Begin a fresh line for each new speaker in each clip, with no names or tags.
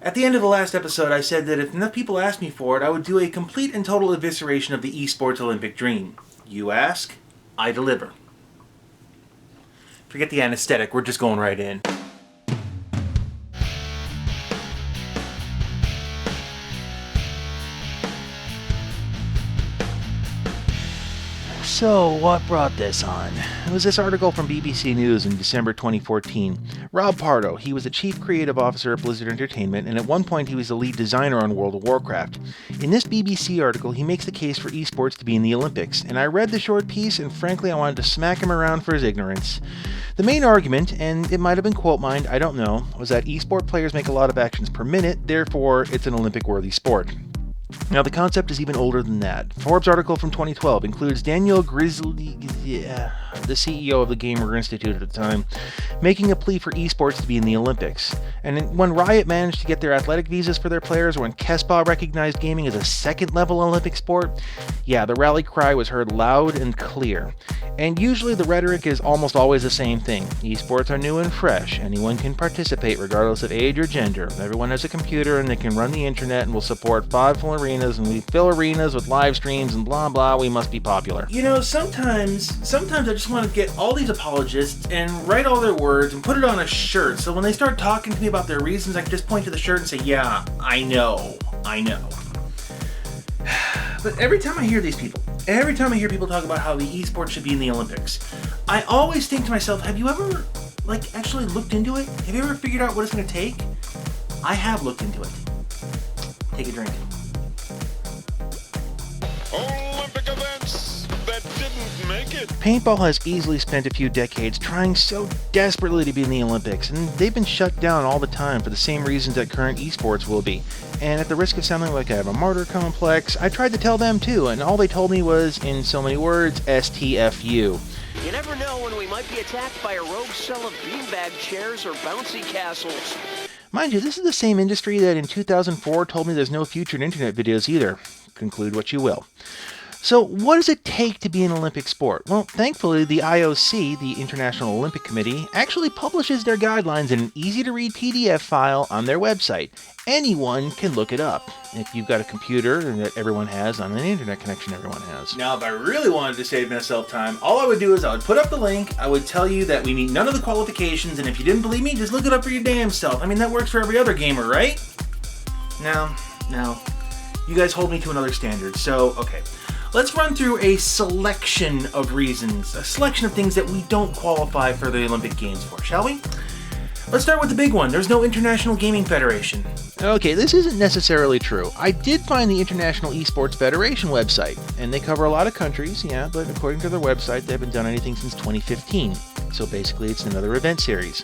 At the end of the last episode, I said that if enough people asked me for it, I would do a complete and total evisceration of the esports Olympic dream. You ask, I deliver. Forget the anesthetic, we're just going right in. So, what brought this on? It was this article from BBC News in December 2014. Rob Pardo, he was the Chief Creative Officer at Blizzard Entertainment, and at one point he was the lead designer on World of Warcraft. In this BBC article, he makes the case for esports to be in the Olympics, and I read the short piece, and frankly I wanted to smack him around for his ignorance. The main argument, and it might have been quote mined, I don't know, was that esport players make a lot of actions per minute, therefore it's an Olympic-worthy sport. Now, the concept is even older than that. Forbes' article from 2012 includes Daniel Grizzly, the CEO of the Gamer Institute at the time, making a plea for esports to be in the Olympics. And when Riot managed to get their athletic visas for their players, or when KESPA recognized gaming as a second-level Olympic sport, yeah, the rally cry was heard loud and clear. And usually the rhetoric is almost always the same thing. Esports are new and fresh. Anyone can participate regardless of age or gender. Everyone has a computer and they can run the internet and will support 5 full arenas, and we fill arenas with live streams and blah blah, we must be popular. You know, sometimes I just want to get all these apologists and write all their words and put it on a shirt, so when they start talking to me about their reasons, I can just point to the shirt and say, yeah, I know. But every time I hear people talk about how the esports should be in the Olympics, I always think to myself, have you ever, actually looked into it? Have you ever figured out what it's going to take? I have looked into it. Take a drink.
Olympic events that didn't make it.
Paintball has easily spent a few decades trying so desperately to be in the Olympics, and they've been shut down all the time for the same reasons that current esports will be. And at the risk of sounding like I have a martyr complex, I tried to tell them too, and all they told me was, in so many words, STFU.
You never know when we might be attacked by a rogue cell of beanbag chairs or bouncy castles.
Mind you, this is the same industry that in 2004 told me there's no future in internet videos either. Conclude what you will. So what does it take to be an Olympic sport? Well, thankfully, the IOC, the International Olympic Committee, actually publishes their guidelines in an easy-to-read PDF file on their website. Anyone can look it up, if you've got a computer that everyone has on an internet connection everyone has. Now, if I really wanted to save myself time, all I would do is I would put up the link, I would tell you that we meet none of the qualifications, and if you didn't believe me, just look it up for your damn self. I mean, that works for every other gamer, right? Now, you guys hold me to another standard, so, okay. Let's run through a selection of reasons, a selection of things that we don't qualify for the Olympic Games for, shall we? Let's start with the big one. There's no International Gaming Federation. Okay, this isn't necessarily true. I did find the International Esports Federation website, and they cover a lot of countries, yeah, but according to their website, they haven't done anything since 2015. So basically, it's another event series,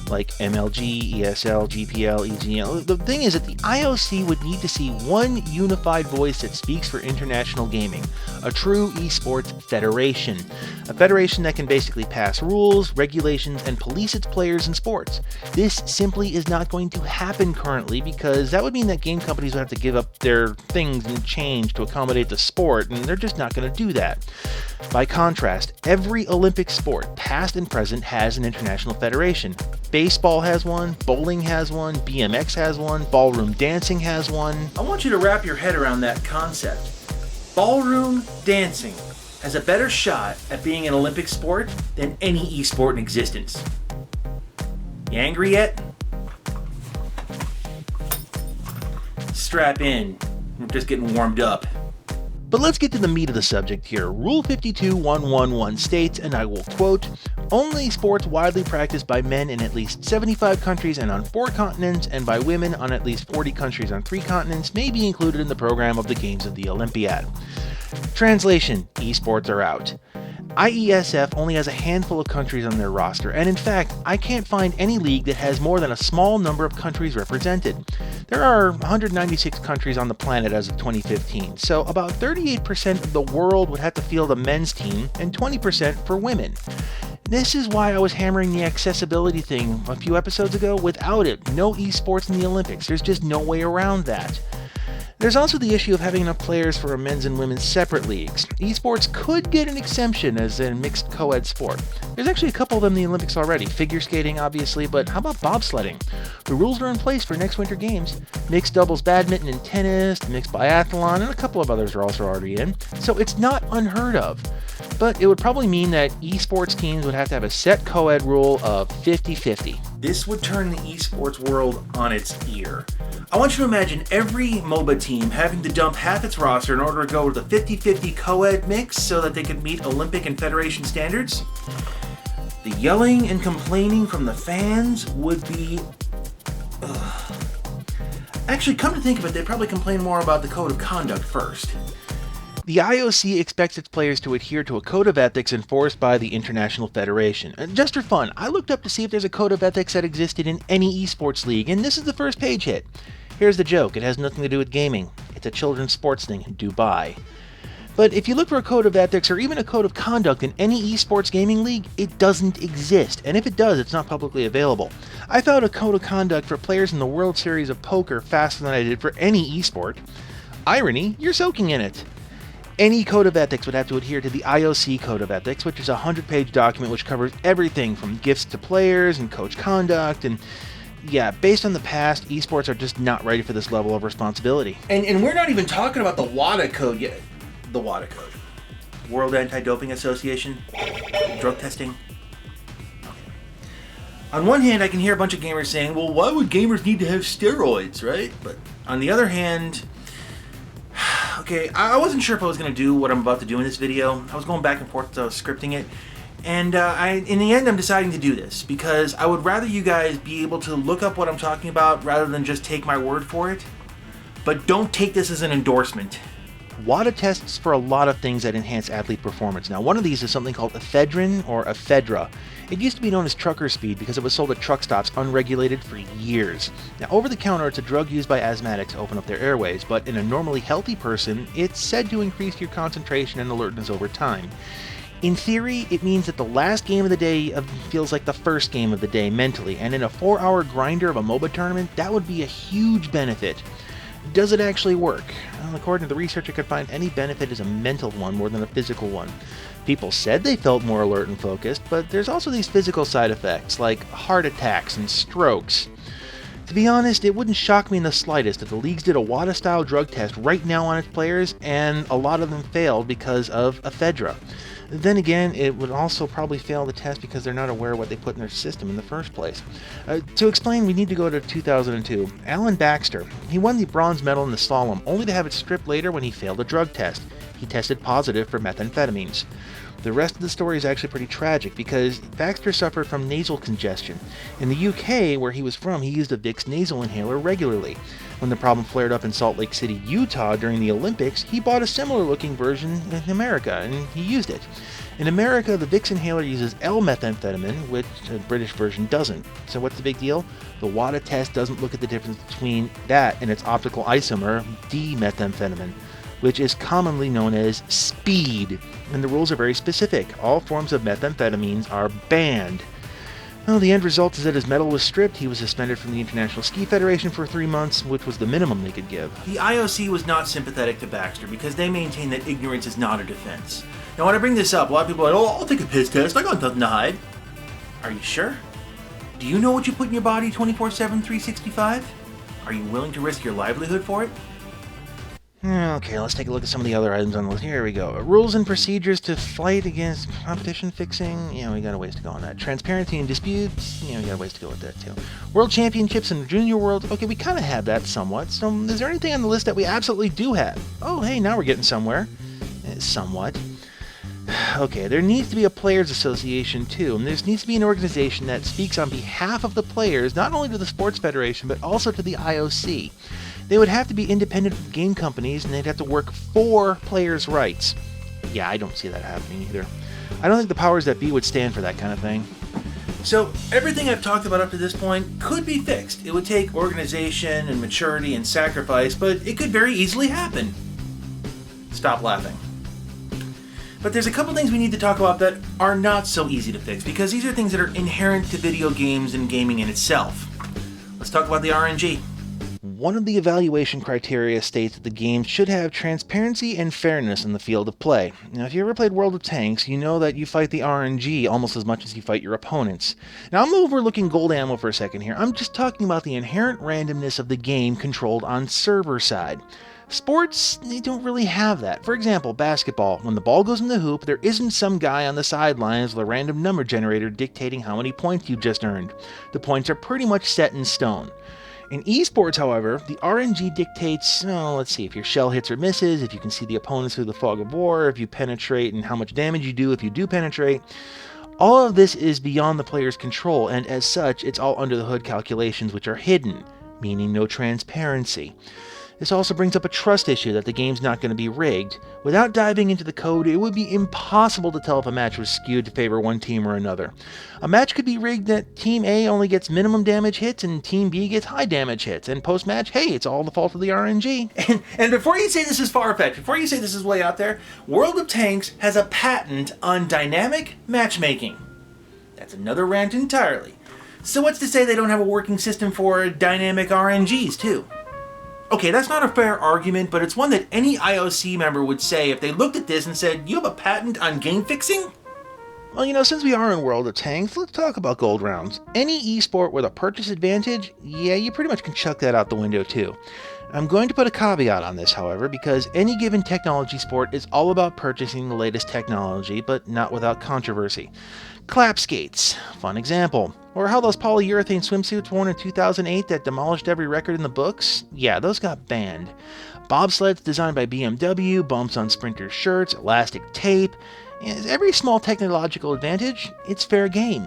like MLG, ESL, GPL, EGL. The thing is that the IOC would need to see one unified voice that speaks for international gaming, a true esports federation. A federation that can basically pass rules, regulations, and police its players in sports. This simply is not going to happen currently because that would mean that game companies would have to give up their things and change to accommodate the sport, and they're just not going to do that. By contrast, every Olympic sport, past and present, has an international federation. Baseball has one, bowling has one, BMX has one, ballroom dancing has one. I want you to wrap your head around that concept. Ballroom dancing has a better shot at being an Olympic sport than any esport in existence. You angry yet? Strap in. We're just getting warmed up. But let's get to the meat of the subject here. Rule 52111 states, and I will quote, "Only sports widely practiced by men in at least 75 countries and on 4 continents, and by women on at least 40 countries on 3 continents, may be included in the program of the Games of the Olympiad." Translation: esports are out. IESF only has a handful of countries on their roster, and in fact, I can't find any league that has more than a small number of countries represented. There are 196 countries on the planet as of 2015, so about 38% of the world would have to field a men's team and 20% for women. This is why I was hammering the accessibility thing a few episodes ago. Without it, no esports in the Olympics. There's just no way around that. There's also the issue of having enough players for men's and women's separate leagues. Esports could get an exemption as a mixed co-ed sport. There's actually a couple of them in the Olympics already. Figure skating, obviously, but how about bobsledding? The rules are in place for next Winter Games. Mixed doubles badminton and tennis, mixed biathlon, and a couple of others are also already in. So it's not unheard of. But it would probably mean that esports teams would have to have a set co-ed rule of 50-50.
This would turn the esports world on its ear. I want you to imagine every MOBA team having to dump half its roster in order to go with a 50-50 co-ed mix so that they could meet Olympic and Federation standards. The yelling and complaining from the fans would be... Actually, come to think of it, they'd probably complain more about the code of conduct first.
The IOC expects its players to adhere to a code of ethics enforced by the International Federation. Just for fun, I looked up to see if there's a code of ethics that existed in any esports league, and this is the first page hit. Here's the joke, it has nothing to do with gaming. It's a children's sports thing in Dubai. But if you look for a code of ethics or even a code of conduct in any esports gaming league, it doesn't exist, and if it does, it's not publicly available. I found a code of conduct for players in the World Series of Poker faster than I did for any esport. Irony, you're soaking in it. Any code of ethics would have to adhere to the IOC Code of Ethics, which is a 100-page document which covers everything from gifts to players and coach conduct, and yeah, based on the past, esports are just not ready for this level of responsibility.
And we're not even talking about the WADA code yet. The WADA code. World Anti-Doping Association. Drug testing. On one hand, I can hear a bunch of gamers saying, well, why would gamers need to have steroids, right? But on the other hand... Okay, I wasn't sure if I was going to do what I'm about to do in this video. I was going back and forth scripting it. And in the end, I'm deciding to do this because I would rather you guys be able to look up what I'm talking about rather than just take my word for it. But don't take this as an endorsement.
WADA tests for a lot of things that enhance athlete performance. Now, one of these is something called ephedrine or ephedra. It used to be known as trucker speed because it was sold at truck stops unregulated for years. Now, over the counter, it's a drug used by asthmatics to open up their airways, but in a normally healthy person, it's said to increase your concentration and alertness over time. In theory, it means that the last game of the day feels like the first game of the day mentally, and in a 4-hour grinder of a MOBA tournament, that would be a huge benefit. Does it actually work? Well, according to the research, I could find any benefit is a mental one more than a physical one. People said they felt more alert and focused, but there's also these physical side effects, like heart attacks and strokes. To be honest, it wouldn't shock me in the slightest if the leagues did a WADA-style drug test right now on its players, and a lot of them failed because of ephedra. Then again, it would also probably fail the test because they're not aware of what they put in their system in the first place. To explain, we need to go to 2002. Alan Baxter, he won the bronze medal in the slalom, only to have it stripped later when he failed a drug test. He tested positive for methamphetamines. The rest of the story is actually pretty tragic because Baxter suffered from nasal congestion. In the UK, where he was from, he used a Vicks nasal inhaler regularly. When the problem flared up in Salt Lake City, Utah during the Olympics, he bought a similar looking version in America and he used it. In America, the Vicks inhaler uses L-methamphetamine, which the British version doesn't. So what's the big deal? The WADA test doesn't look at the difference between that and its optical isomer, D-methamphetamine, which is commonly known as speed. And the rules are very specific. All forms of methamphetamines are banned. Well, the end result is that his medal was stripped. He was suspended from the International Ski Federation for 3 months, which was the minimum they could give.
The IOC was not sympathetic to Baxter because they maintain that ignorance is not a defense. Now, when I bring this up, a lot of people are like, oh, I'll take a piss test. I got nothing to hide. Are you sure? Do you know what you put in your body 24/7, 365? Are you willing to risk your livelihood for it?
Okay, let's take a look at some of the other items on the list. Here we go. Rules and procedures to fight against competition fixing. We got a ways to go on that. Transparency and disputes. We got a ways to go with that too. World Championships and Junior World. Okay, we kind of have that somewhat. So is there anything on the list that we absolutely do have? Oh, hey, now we're getting somewhere. Somewhat. Okay, there needs to be a players association too, and there needs to be an organization that speaks on behalf of the players, not only to the sports federation, but also to the IOC. They would have to be independent from game companies, and they'd have to work for players' rights. Yeah, I don't see that happening either. I don't think the powers that be would stand for that kind of thing.
So, everything I've talked about up to this point could be fixed. It would take organization and maturity and sacrifice, but it could very easily happen. Stop laughing. But there's a couple things we need to talk about that are not so easy to fix, because these are things that are inherent to video games and gaming in itself. Let's talk about the RNG.
One of the evaluation criteria states that the game should have transparency and fairness in the field of play. Now, if you ever played World of Tanks, you know that you fight the RNG almost as much as you fight your opponents. Now, I'm overlooking gold ammo for a second here. I'm just talking about the inherent randomness of the game controlled on server side. Sports, they don't really have that. For example, basketball. When the ball goes in the hoop, there isn't some guy on the sidelines with a random number generator dictating how many points you just earned. The points are pretty much set in stone. In esports, however, the RNG dictates, let's see, if your shell hits or misses, if you can see the opponents through the fog of war, if you penetrate and how much damage you do if you do penetrate. All of this is beyond the player's control, and as such, it's all under the hood calculations which are hidden, meaning no transparency. This also brings up a trust issue that the game's not going to be rigged. Without diving into the code, it would be impossible to tell if a match was skewed to favor one team or another. A match could be rigged that Team A only gets minimum damage hits and Team B gets high damage hits, and post-match, hey, it's all the fault of the RNG.
And before you say this is far-fetched, before you say this is way out there, World of Tanks has a patent on dynamic matchmaking. That's another rant entirely. So what's to say they don't have a working system for dynamic RNGs, too? Okay, that's not a fair argument, but it's one that any IOC member would say if they looked at this and said, you have a patent on game fixing?
Well, since we are in World of Tanks, let's talk about gold rounds. Any esport with a purchase advantage, yeah, you pretty much can chuck that out the window too. I'm going to put a caveat on this, however, because any given technology sport is all about purchasing the latest technology, but not without controversy. Clap skates, fun example. Or how those polyurethane swimsuits worn in 2008 that demolished every record in the books? Yeah, those got banned. Bobsleds designed by BMW, bumps on sprinters' shirts, elastic tape. Every small technological advantage, it's fair game.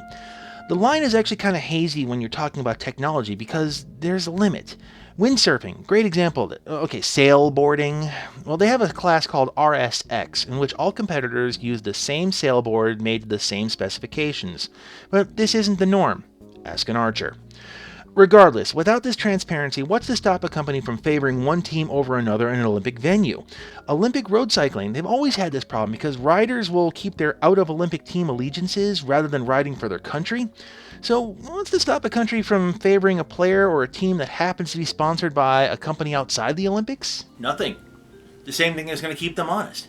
The line is actually kind of hazy when you're talking about technology because there's a limit. Windsurfing, great example. Okay, sailboarding. Well, they have a class called RSX, in which all competitors use the same sailboard made to the same specifications. But this isn't the norm. Ask an archer. Regardless, without this transparency, what's to stop a company from favoring one team over another in an Olympic venue? Olympic road cycling, they've always had this problem because riders will keep their out-of-Olympic team allegiances rather than riding for their country. So, what's to stop a country from favoring a player or a team that happens to be sponsored by a company outside the Olympics?
Nothing. The same thing is going to keep them honest.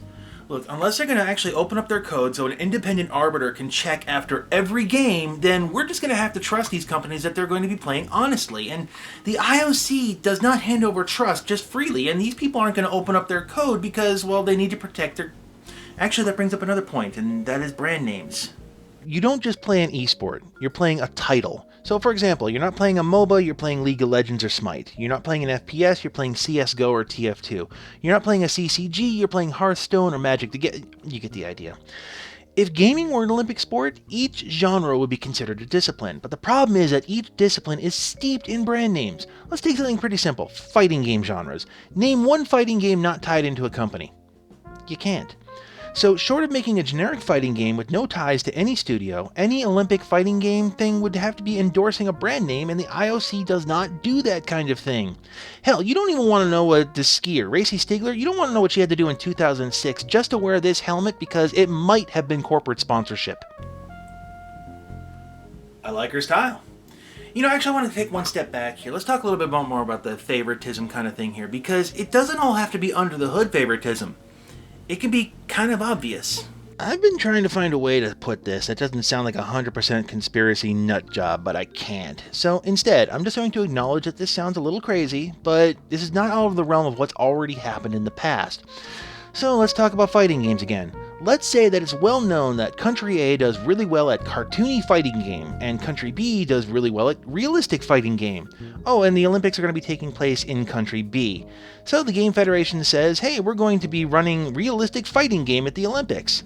Look, unless they're going to actually open up their code so an independent arbiter can check after every game, then we're just going to have to trust these companies that they're going to be playing honestly. And the IOC does not hand over trust just freely, and these people aren't going to open up their code because, well, they need to protect their... Actually, that brings up another point, and that is brand names.
You don't just play an esport, you're playing a title. So for example, you're not playing a MOBA, you're playing League of Legends or Smite. You're not playing an FPS, you're playing CSGO or TF2. You're not playing a CCG, you're playing Hearthstone or Magic. You get the idea. If gaming were an Olympic sport, each genre would be considered a discipline. But the problem is that each discipline is steeped in brand names. Let's take something pretty simple, fighting game genres. Name one fighting game not tied into a company. You can't. So, short of making a generic fighting game with no ties to any studio, any Olympic fighting game thing would have to be endorsing a brand name, and the IOC does not do that kind of thing. Hell, you don't even want to know what the skier, Racy Stigler, you don't want to know what she had to do in 2006 just to wear this helmet because it might have been corporate sponsorship.
I like her style. Actually, I want to take one step back here. Let's talk a little bit more about the favoritism kind of thing here, because it doesn't all have to be under the hood favoritism. It can be kind of obvious.
I've been trying to find a way to put this that doesn't sound like a 100% conspiracy nut job, but I can't. So instead, I'm just going to acknowledge that this sounds a little crazy, but this is not out of the realm of what's already happened in the past. So let's talk about fighting games again. Let's say that it's well known that Country A does really well at cartoony fighting game, and Country B does really well at realistic fighting game. Oh, and the Olympics are going to be taking place in Country B. So the Game Federation says, hey, we're going to be running realistic fighting game at the Olympics.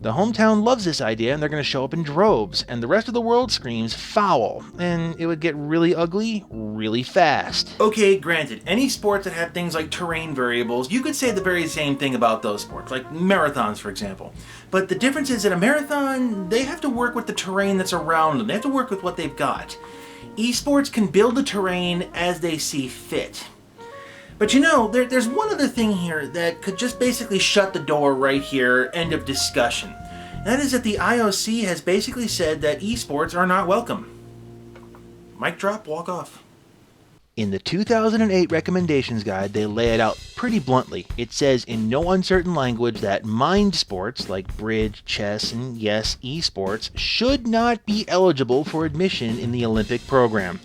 The hometown loves this idea, and they're going to show up in droves, and the rest of the world screams foul, and it would get really ugly really fast.
Okay, granted, any sports that have things like terrain variables, you could say the very same thing about those sports, like marathons, for example. But the difference is that a marathon, they have to work with the terrain that's around them. They have to work with what they've got. Esports can build the terrain as they see fit. But there's one other thing here that could just basically shut the door right here, end of discussion. That is that the IOC has basically said that esports are not welcome. Mic drop, walk off.
In the 2008 recommendations guide, they lay it out pretty bluntly. It says in no uncertain language that mind sports like bridge, chess, and yes, esports should not be eligible for admission in the Olympic program.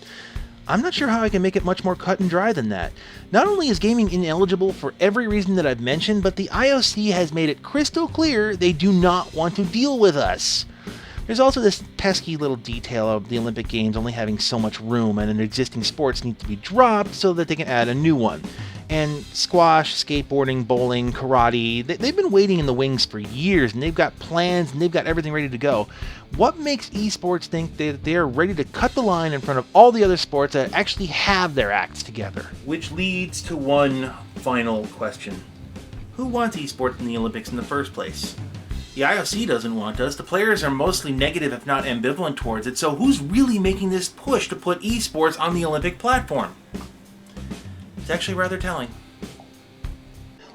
I'm not sure how I can make it much more cut and dry than that. Not only is gaming ineligible for every reason that I've mentioned, but the IOC has made it crystal clear they do not want to deal with us. There's also this pesky little detail of the Olympic Games only having so much room and an existing sports need to be dropped so that they can add a new one. And squash, skateboarding, bowling, karate, they've been waiting in the wings for years and they've got plans and they've got everything ready to go. What makes esports think that they're ready to cut the line in front of all the other sports that actually have their acts together?
Which leads to one final question. Who wants esports in the Olympics in the first place? The IOC doesn't want us. The players are mostly negative, if not ambivalent towards it. So who's really making this push to put esports on the Olympic platform? It's actually rather telling.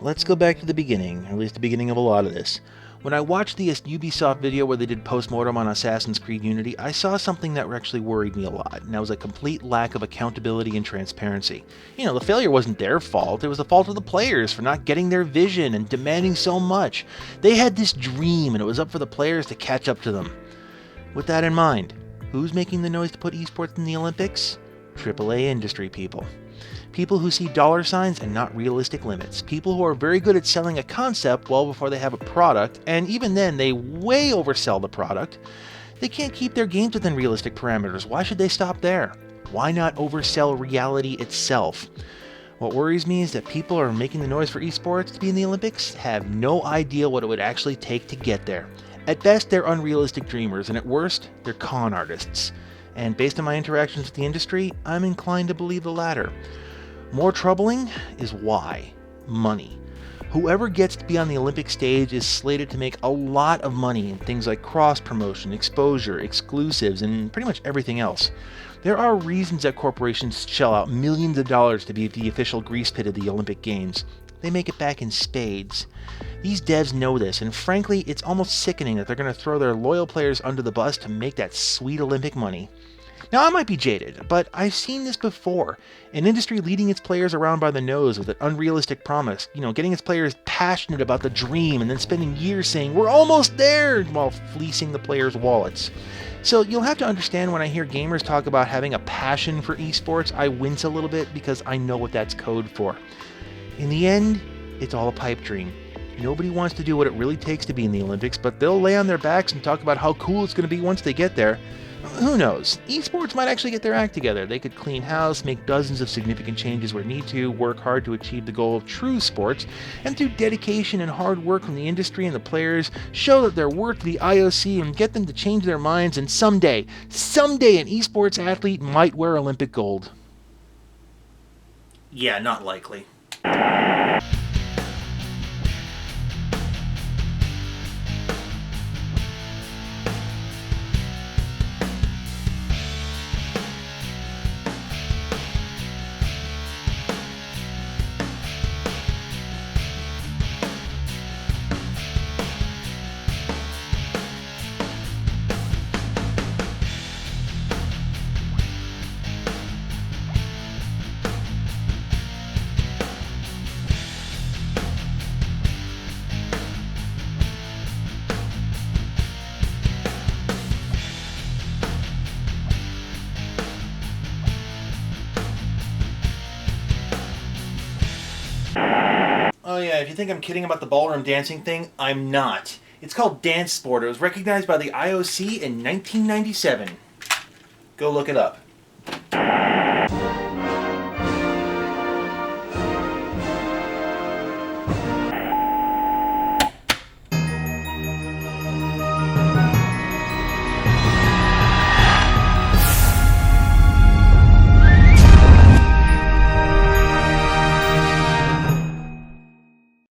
Let's go back to the beginning, or at least the beginning of a lot of this. When I watched the Ubisoft video where they did postmortem on Assassin's Creed Unity, I saw something that actually worried me a lot, and that was a complete lack of accountability and transparency. You know, the failure wasn't their fault, it was the fault of the players for not getting their vision and demanding so much. They had this dream, and it was up for the players to catch up to them. With that in mind, who's making the noise to put esports in the Olympics? AAA industry people. People who see dollar signs and not realistic limits. People who are very good at selling a concept well before they have a product, and even then they way oversell the product. They can't keep their games within realistic parameters. Why should they stop there? Why not oversell reality itself? What worries me is that people who are making the noise for esports to be in the Olympics have no idea what it would actually take to get there. At best, they're unrealistic dreamers, and at worst, they're con artists. And based on my interactions with the industry, I'm inclined to believe the latter. More troubling is why. Money. Whoever gets to be on the Olympic stage is slated to make a lot of money in things like cross-promotion, exposure, exclusives, and pretty much everything else. There are reasons that corporations shell out millions of dollars to be the official grease pit of the Olympic Games. They make it back in spades. These devs know this, and frankly, it's almost sickening that they're going to throw their loyal players under the bus to make that sweet Olympic money. Now, I might be jaded, but I've seen this before. An industry leading its players around by the nose with an unrealistic promise, getting its players passionate about the dream and then spending years saying, "We're almost there," while fleecing the players' wallets. So you'll have to understand when I hear gamers talk about having a passion for esports, I wince a little bit because I know what that's code for. In the end, it's all a pipe dream. Nobody wants to do what it really takes to be in the Olympics, but they'll lay on their backs and talk about how cool it's going to be once they get there. Who knows? Esports might actually get their act together. They could clean house, make dozens of significant changes where need to, work hard to achieve the goal of true sports, and through dedication and hard work from the industry and the players, show that they're worth the IOC and get them to change their minds, and someday an esports athlete might wear Olympic gold.
Yeah, not likely. Oh yeah, if you think I'm kidding about the ballroom dancing thing, I'm not. It's called dance sport. It was recognized by the IOC in 1997. Go look it up.